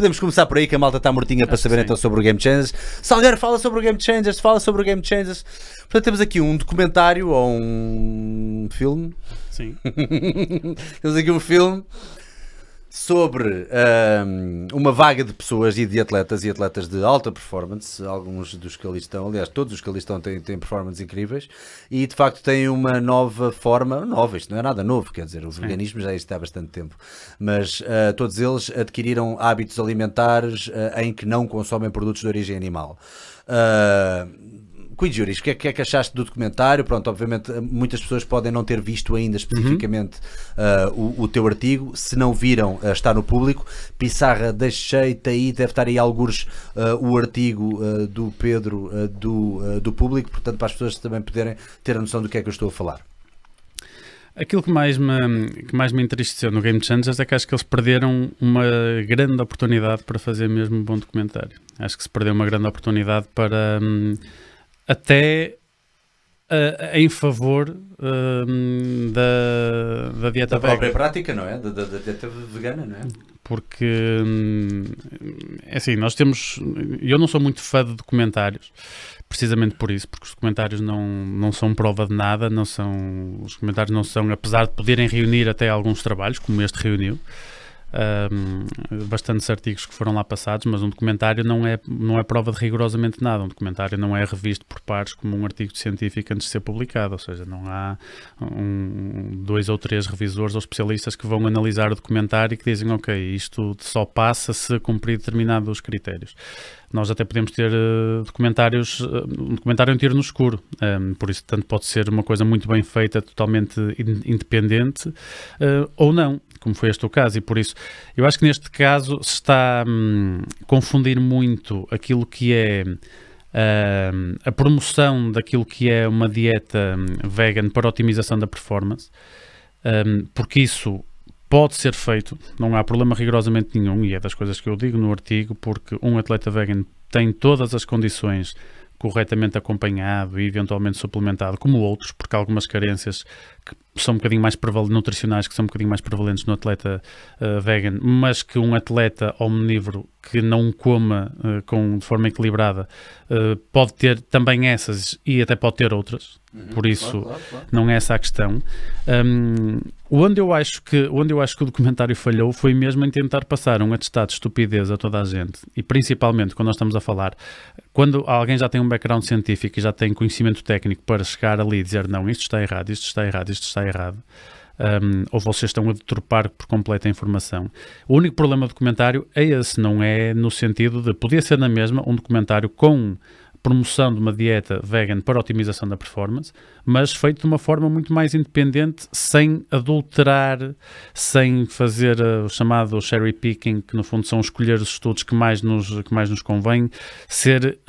Podemos começar por aí, que a malta está mortinha para saber então sobre o Game Changers. Salgueiro, fala sobre o Game Changers, fala sobre o Game Changers. Portanto, temos aqui um documentário ou um filme. Sim. Temos aqui um filme sobre uma vaga de pessoas e de atletas de alta performance. Alguns dos que ali estão, aliás, todos os que ali estão têm performances incríveis e de facto têm uma nova forma, nova, isto não é nada novo, quer dizer, o veganismo já existe há bastante tempo, mas todos eles adquiriram hábitos alimentares em que não consomem produtos de origem animal. Juris, o que é que achaste do documentário? Pronto, obviamente muitas pessoas podem não ter visto ainda especificamente o teu artigo. Se não viram, está no público. Pissarra, deixei-te aí, deve estar aí algures o artigo do Pedro do público, portanto para as pessoas também poderem ter a noção do que é que eu estou a falar. Aquilo que mais me entristeceu no Game Changers é que acho que eles perderam uma grande oportunidade para fazer mesmo um bom documentário. Acho que se perdeu uma grande oportunidade para... até em favor da dieta vegana. Da própria vegana. prática, não é? Da dieta vegana, não é? Porque, é assim, nós temos... Eu não sou muito fã de documentários, precisamente por isso, porque os documentários não são prova de nada, os documentários não são, apesar de poderem reunir até alguns trabalhos, como este reuniu, bastantes artigos que foram lá passados, mas um documentário não é prova de rigorosamente nada. Um documentário não é revisto por pares como um artigo científico antes de ser publicado, ou seja, não há 2 ou 3 revisores ou especialistas que vão analisar o documentário e que dizem, ok, isto só passa se cumprir determinados critérios. Nós até podemos ter documentários, um documentário é um tiro no escuro, por isso tanto pode ser uma coisa muito bem feita, totalmente independente, ou não, como foi este o caso, e por isso eu acho que neste caso se está a confundir muito aquilo que é a promoção daquilo que é uma dieta vegan para otimização da performance, porque isso pode ser feito, não há problema rigorosamente nenhum, e é das coisas que eu digo no artigo, porque um atleta vegan tem todas as condições corretamente acompanhado e eventualmente suplementado, como outros, porque há algumas carências que são um bocadinho mais nutricionais, que são um bocadinho mais prevalentes no atleta vegan, mas que um atleta omnívoro que não coma de forma equilibrada pode ter também essas e até pode ter outras. Por isso, claro. Não é essa a questão. Onde eu acho que o documentário falhou foi mesmo em tentar passar um atestado de estupidez a toda a gente, e principalmente quando nós estamos a falar, quando alguém já tem um background científico e já tem conhecimento técnico para chegar ali e dizer não, isto está errado, isto está errado, isto está errado, ou vocês estão a deturpar por completo a informação. O único problema do documentário é esse, não é no sentido de, podia ser na mesma um documentário com promoção de uma dieta vegan para otimização da performance, mas feito de uma forma muito mais independente, sem adulterar, sem fazer o chamado cherry picking, que no fundo são escolher os estudos que mais nos convém, ser...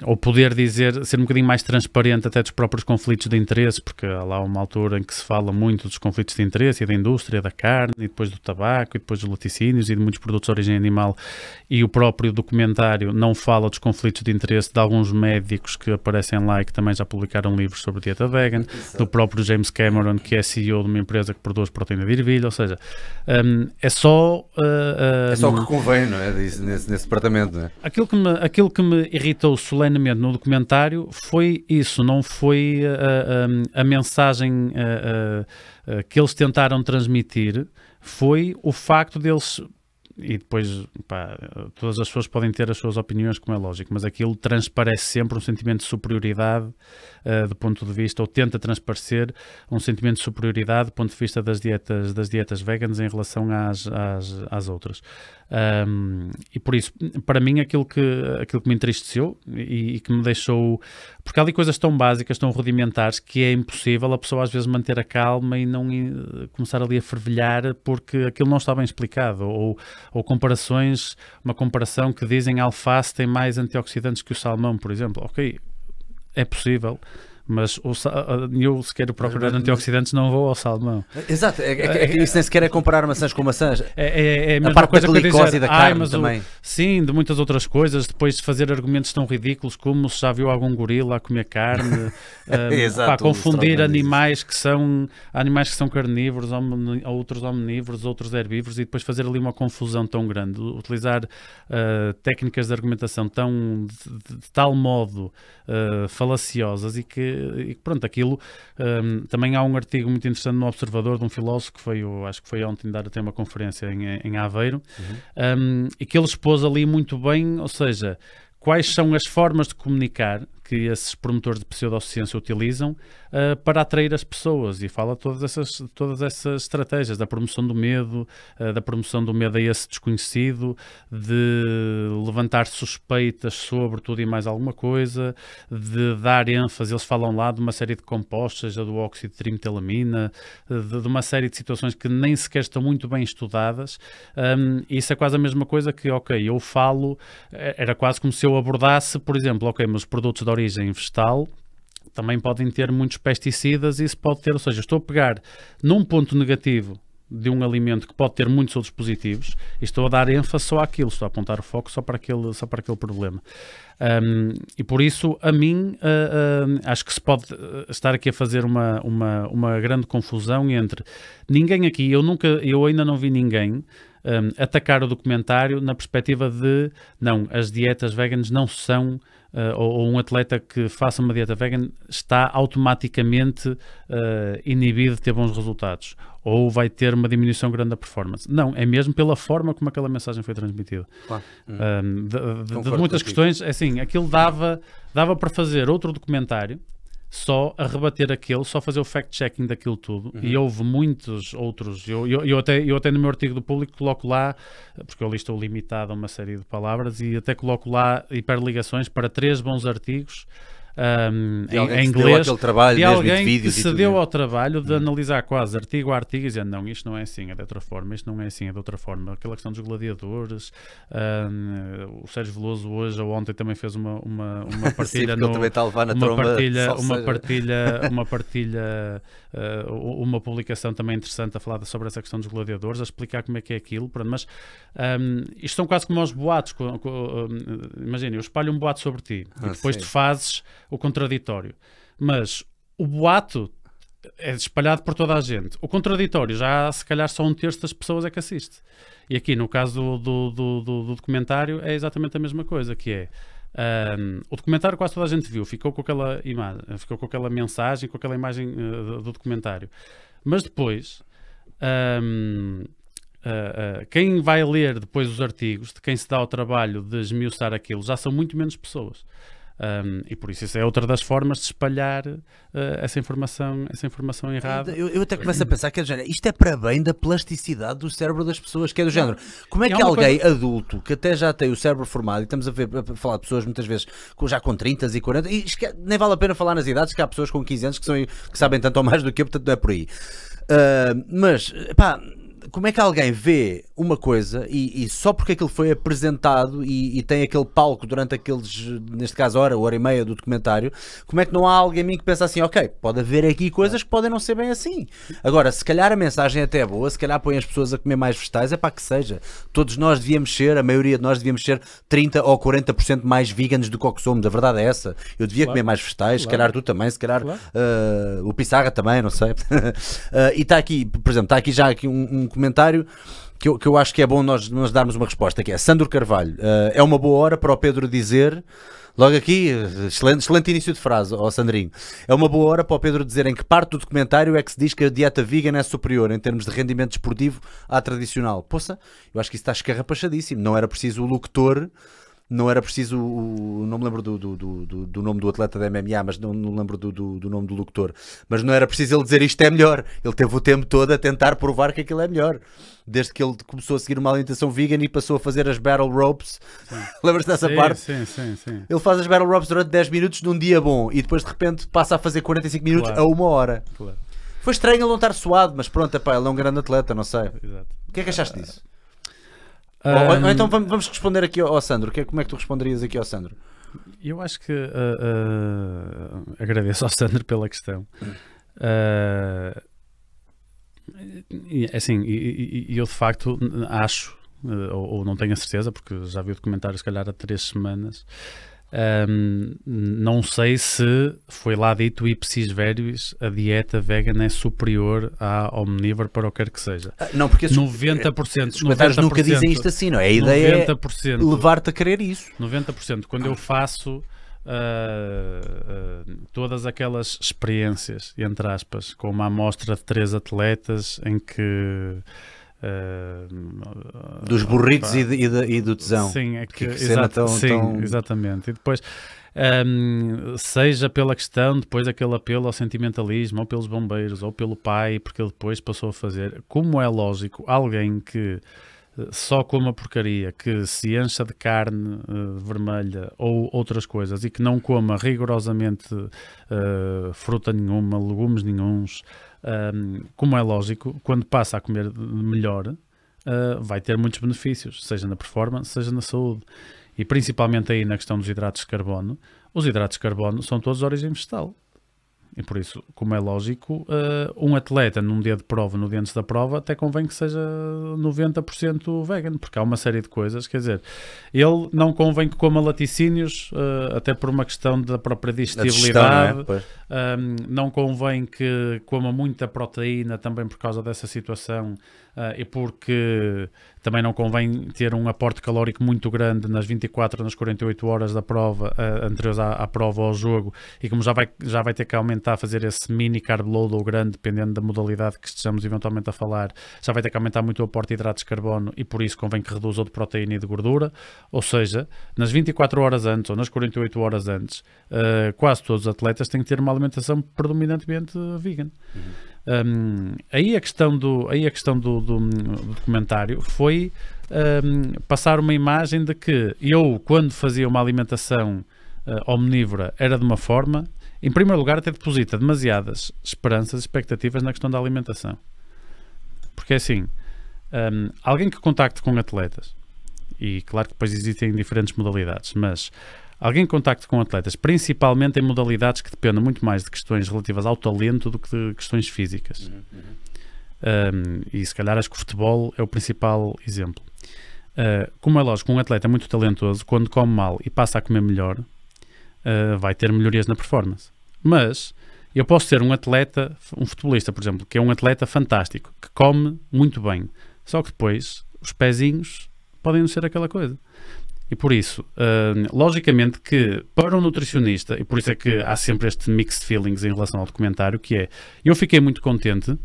ou poder dizer, ser um bocadinho mais transparente até dos próprios conflitos de interesse, porque há lá uma altura em que se fala muito dos conflitos de interesse e da indústria, da carne, e depois do tabaco, e depois dos laticínios e de muitos produtos de origem animal, e o próprio documentário não fala dos conflitos de interesse de alguns médicos que aparecem lá e que também já publicaram livros sobre dieta vegan, do próprio James Cameron, que é CEO de uma empresa que produz proteína de ervilha, ou seja, é só o que convém, não é? Nesse departamento. Né? Aquilo que me irritou solenemente no documentário foi isso, não foi a mensagem que eles tentaram transmitir, foi o facto deles, e depois todas as pessoas podem ter as suas opiniões, como é lógico, mas aquilo transparece sempre um sentimento de superioridade do ponto de vista, ou tenta transparecer um sentimento de superioridade do ponto de vista das dietas veganas em relação às outras. E por isso, para mim, aquilo que me entristeceu e que me deixou, porque há ali coisas tão básicas, tão rudimentares, que é impossível a pessoa às vezes manter a calma e não começar ali a fervilhar porque aquilo não está bem explicado, ou comparações, uma comparação que dizem a alface tem mais antioxidantes que o salmão, por exemplo. Ok, é possível, Mas eu, se quero procurar antioxidantes, não vou ao salmão. Exato, isso nem sequer é comparar maçãs com maçãs. É a mesma parte coisa da que glicose dizer, e da carne também. Sim, de muitas outras coisas, depois de fazer argumentos tão ridículos como se já viu algum gorila a comer carne, Exato, confundir animais que são carnívoros, outros omnívoros, outros herbívoros, e depois fazer ali uma confusão tão grande, utilizar técnicas de argumentação de tal modo falaciosas e que pronto, aquilo também há um artigo muito interessante no Observador de um filósofo que foi, acho que foi ontem dar até uma conferência em Aveiro, e que ele expôs ali muito bem, ou seja, quais são as formas de comunicar que esses promotores de pseudociência utilizam para atrair as pessoas, e fala todas essas estratégias da promoção do medo a esse desconhecido, de levantar suspeitas sobre tudo e mais alguma coisa, de dar ênfase, eles falam lá de uma série de compostos, seja do óxido de trimetelamina, de uma série de situações que nem sequer estão muito bem estudadas, e isso é quase a mesma coisa que, eu falo, era quase como se eu abordasse, por exemplo, mas os produtos de origem vegetal também podem ter muitos pesticidas, e isso pode ter, ou seja, estou a pegar num ponto negativo de um alimento que pode ter muitos outros positivos e estou a dar ênfase só àquilo, estou a apontar o foco só para aquele problema. E por isso, a mim, acho que se pode estar aqui a fazer uma grande confusão entre ninguém aqui, eu ainda não vi ninguém atacar o documentário na perspectiva de, não, as dietas veganas não são, ou um atleta que faça uma dieta vegan está automaticamente inibido de ter bons resultados, ou vai ter uma diminuição grande da performance. Não, é mesmo pela forma como aquela mensagem foi transmitida. Claro. De muitas questões, assim, aquilo dava para fazer outro documentário só a rebater aquele, só fazer o fact-checking daquilo tudo, e houve muitos outros, eu até no meu artigo do Público coloco lá, porque eu ali estou limitado a uma série de palavras, e até coloco lá hiperligações para 3 bons artigos em inglês, trabalho, de alguém vídeos que se deu ao trabalho de analisar quase artigo a artigo e dizer, não, isto não é assim, é de outra forma, isto não é assim, é de outra forma. Aquela questão dos gladiadores, o Sérgio Veloso hoje ou ontem também fez uma partilha, sim, também está a levar na tromba, uma publicação também interessante a falar sobre essa questão dos gladiadores, a explicar como é que é aquilo, pronto, mas isto são quase como aos boatos. Imagina, eu espalho um boato sobre ti e depois tu fazes o contraditório, mas o boato é espalhado por toda a gente. O contraditório já se calhar só 1/3 das pessoas é que assiste. E aqui no caso do documentário é exatamente a mesma coisa, que é o documentário quase toda a gente viu, ficou com aquela imagem, ficou com aquela mensagem, com aquela imagem do documentário, mas depois quem vai ler depois os artigos, de quem se dá ao trabalho de esmiuçar aquilo, já são muito menos pessoas. E por isso é outra das formas de espalhar essa informação errada. Eu até começo a pensar que é do género, isto é para bem da plasticidade do cérebro das pessoas, que é do género. Como é que alguém adulto, que até já tem o cérebro formado, e estamos a falar de pessoas muitas vezes já com 30 e 40, e nem vale a pena falar nas idades, que há pessoas com 15 anos que sabem tanto ou mais do que eu, portanto não é por aí. Mas, pá, como é que alguém vê uma coisa e só porque aquilo foi apresentado e tem aquele palco durante aqueles, neste caso, hora e meia do documentário, como é que não há alguém em mim que pensa assim, ok, pode haver aqui coisas que podem não ser bem assim. Agora, se calhar a mensagem até é boa, se calhar põe as pessoas a comer mais vegetais, é para que seja. Todos nós devíamos ser, a maioria de nós devíamos ser 30 ou 40% mais veganos do que o que somos, a verdade é essa. Eu devia comer mais vegetais, se calhar tu também, se calhar o Pissarra também, não sei. E está aqui, por exemplo, está aqui já um comentário que eu acho que é bom nós darmos uma resposta, que é Sandro Carvalho. É uma boa hora para o Pedro dizer, logo aqui, excelente início de frase, Sandrinho, é uma boa hora para o Pedro dizer em que parte do documentário é que se diz que a dieta vegan é superior em termos de rendimento desportivo à tradicional. Poça, eu acho que isso está escarrapachadíssimo, não era preciso o locutor. Não era preciso, não me lembro do nome do atleta da MMA, mas não me lembro do nome do locutor, mas não era preciso ele dizer isto é melhor. Ele teve o tempo todo a tentar provar que aquilo é melhor. Desde que ele começou a seguir uma alimentação vegan e passou a fazer as battle ropes. Lembras-te dessa parte? Sim. Ele faz as battle ropes durante 10 minutos num dia bom e depois de repente passa a fazer 45 minutos a 1 hora. Claro. Foi estranho ele não estar suado, mas pronto, epá, ele é um grande atleta, não sei. Exato. O que é que achaste disso? Ou então vamos responder aqui ao Sandro. Como é que tu responderias aqui ao Sandro? Eu acho que agradeço ao Sandro pela questão. Assim, eu de facto acho, ou não tenho a certeza, porque já vi o documentário se calhar há 3 semanas, não sei se foi lá dito ipsis verbis, a dieta vegan é superior à omnívora para o que quer que seja. Não, porque 90%, os comentários nunca dizem isto assim, não é? A ideia 90%, é levar-te a querer isso. 90%. Quando eu faço todas aquelas experiências, entre aspas, com uma amostra de 3 atletas em que dos burritos e do tesão. Sim, é que tão... exatamente. E depois, seja pela questão, depois aquele apelo ao sentimentalismo, ou pelos bombeiros, ou pelo pai, porque ele depois passou a fazer. Como é lógico, alguém que só coma porcaria, que se encha de carne vermelha ou outras coisas e que não coma rigorosamente fruta nenhuma, legumes nenhuns, como é lógico, quando passa a comer melhor, vai ter muitos benefícios, seja na performance, seja na saúde. E principalmente aí na questão dos hidratos de carbono, os hidratos de carbono são todos de origem vegetal. E por isso, como é lógico, um atleta num dia de prova, no dia antes da prova, até convém que seja 90% vegan, porque há uma série de coisas, quer dizer, ele não convém que coma laticínios, até por uma questão da própria digestibilidade, não convém que coma muita proteína também por causa dessa situação, e porque também não convém ter um aporte calórico muito grande nas 24 ou nas 48 horas da prova, anteriores à prova ou ao jogo, e como já vai ter que aumentar, fazer esse mini carb load ou grande, dependendo da modalidade que estejamos eventualmente a falar, já vai ter que aumentar muito o aporte de hidratos de carbono, e por isso convém que reduza o de proteína e de gordura. Ou seja, nas 24 horas antes ou nas 48 horas antes, quase todos os atletas têm que ter uma alimentação predominantemente vegan. Aí a questão do documentário foi passar uma imagem de que eu, quando fazia uma alimentação omnívora, era de uma forma. Em primeiro lugar, até deposita demasiadas esperanças e expectativas na questão da alimentação. Porque assim, alguém que contacte com atletas, e claro que depois existem diferentes modalidades, mas alguém que contacte com atletas, principalmente em modalidades que dependem muito mais de questões relativas ao talento do que de questões físicas. E se calhar acho que o futebol é o principal exemplo. Como é lógico, um atleta muito talentoso, quando come mal e passa a comer melhor, vai ter melhorias na performance. Mas eu posso ter um atleta, um futebolista, por exemplo, que é um atleta fantástico, que come muito bem, só que depois os pezinhos podem não ser aquela coisa. E por isso, logicamente que para um nutricionista, e por isso é que há sempre este mixed feelings em relação ao documentário, que é, eu fiquei muito contente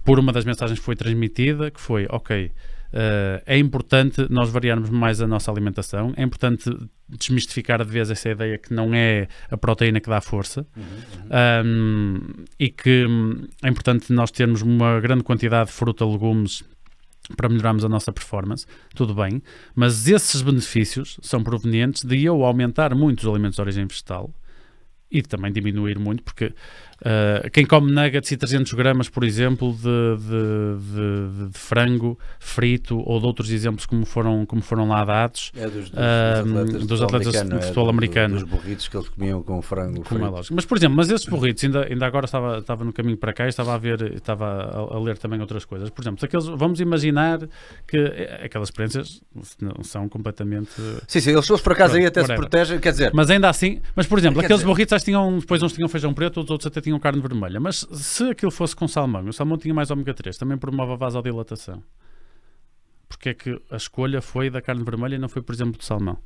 por uma das mensagens que foi transmitida, que foi, ok, é importante nós variarmos mais a nossa alimentação, é importante desmistificar de vez essa ideia que não é a proteína que dá força, e que é importante nós termos uma grande quantidade de fruta, legumes, para melhorarmos a nossa performance, tudo bem, mas esses benefícios são provenientes de eu aumentar muito os alimentos de origem vegetal e também diminuir muito, porque quem come nuggets e 300 gramas, por exemplo, de frango frito, ou de outros exemplos como foram lá dados, dos atletas de futebol americano, dos burritos que eles comiam com frango frito. É lógico. Mas, por exemplo, esses burritos, ainda agora estava no caminho para cá e estava a ler também outras coisas. Por exemplo, vamos imaginar que aquelas experiências são completamente... Sim, eles por acaso aí até se protegem, quer dizer... Mas ainda assim, por exemplo, aqueles burritos depois uns tinham feijão preto, os outros até tinham carne vermelha, mas se aquilo fosse com salmão, o salmão tinha mais ômega 3, também promove a vasodilatação. Porque é que a escolha foi da carne vermelha e não foi, por exemplo, do salmão?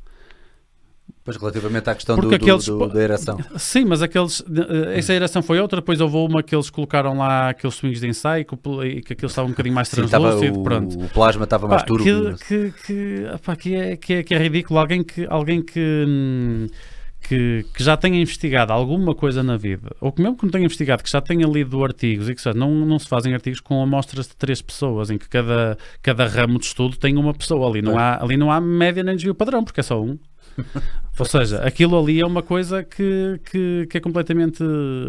Pois, relativamente à questão da eração. Sim, mas essa eração foi outra, depois houve uma que eles colocaram lá aqueles swings de ensaio e que aquilo estava um bocadinho mais translúcido. O plasma estava mais turvo. Que é ridículo. Alguém que já tenha investigado alguma coisa na vida, ou que mesmo que não tenha investigado, que já tenha lido artigos, e que não se fazem artigos com amostras de 3 pessoas, em que cada ramo de estudo tem uma pessoa. Ali não há média nem desvio padrão, porque é só um. Ou seja, aquilo ali é uma coisa que é completamente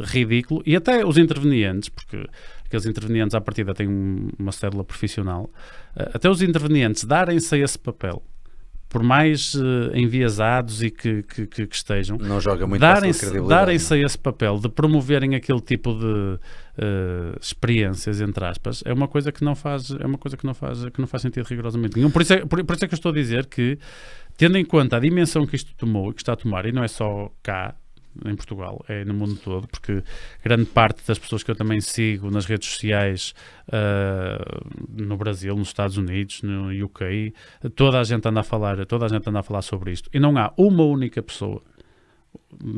ridículo. E até os intervenientes, porque aqueles intervenientes à partida têm uma cédula profissional, até os intervenientes darem-se a esse papel, por mais enviesados e que estejam, não joga muito para a sua credibilidade, darem-se a esse papel de promoverem aquele tipo de experiências, entre aspas, é uma coisa que não faz sentido rigorosamente nenhum. Por isso é que eu estou a dizer que, tendo em conta a dimensão que isto tomou e que está a tomar, e não é só cá em Portugal, é no mundo todo, porque grande parte das pessoas que eu também sigo nas redes sociais, no Brasil, nos Estados Unidos, no UK, toda a gente anda a falar sobre isto, e não há uma única pessoa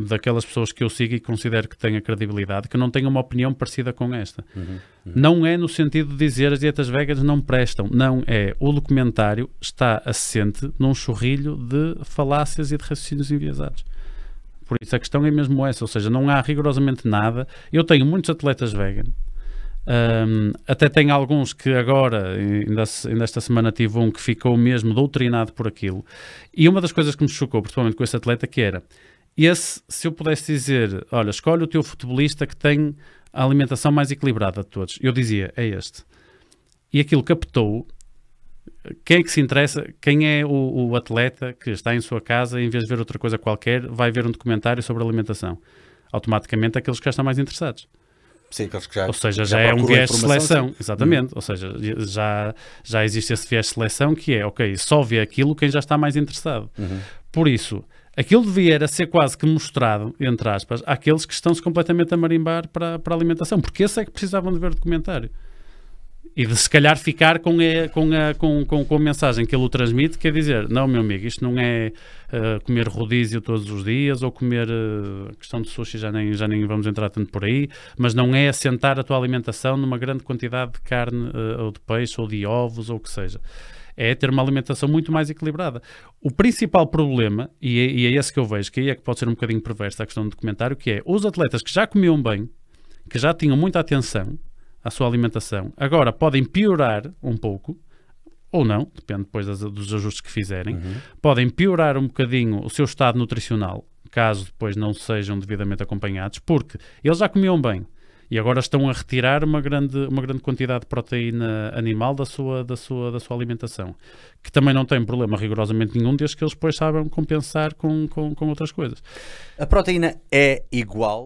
daquelas pessoas que eu sigo e considero que tenha credibilidade, que não tenha uma opinião parecida com esta. Não é no sentido de dizer as dietas veganas não prestam, não é. O documentário está assente num chorrilho de falácias e de raciocínios enviesados. Por isso a questão é mesmo essa, ou seja, não há rigorosamente nada. Eu tenho muitos atletas veganos, até tenho alguns que agora, ainda esta semana tive um que ficou mesmo doutrinado por aquilo, e uma das coisas que me chocou, principalmente com esse atleta, que era, se eu pudesse dizer, olha, escolhe o teu futebolista que tem a alimentação mais equilibrada de todos, eu dizia, é este. E aquilo captou. Quem é que se interessa? Quem é o atleta que está em sua casa, em vez de ver outra coisa qualquer, vai ver um documentário sobre alimentação? Automaticamente aqueles que já estão mais interessados. Sim, aqueles que já, ou seja, já é um viés de seleção. Sim. Exatamente. Ou seja, já existe esse viés de seleção que é, ok, só vê aquilo quem já está mais interessado. Por isso, aquilo devia ser quase que mostrado, entre aspas, àqueles que estão-se completamente a marimbar para a alimentação. Porque esses é que precisavam de ver o documentário. E de se calhar ficar com a mensagem que ele o transmite, que é dizer, não, meu amigo, isto não é comer rodízio todos os dias, ou comer a questão de sushi, já nem vamos entrar tanto por aí, mas não é assentar a tua alimentação numa grande quantidade de carne, ou de peixe, ou de ovos, ou o que seja. É ter uma alimentação muito mais equilibrada. O principal problema, e é esse que eu vejo, que aí é que pode ser um bocadinho perverso a questão do documentário, que é os atletas que já comiam bem, que já tinham muita atenção à sua alimentação, agora podem piorar um pouco, ou não, depende depois dos ajustes que fizerem, podem piorar um bocadinho o seu estado nutricional, caso depois não sejam devidamente acompanhados, porque eles já comiam bem e agora estão a retirar uma grande quantidade de proteína animal da sua alimentação, que também não tem problema rigorosamente nenhum, desde que eles depois saibam compensar com outras coisas. A proteína é igual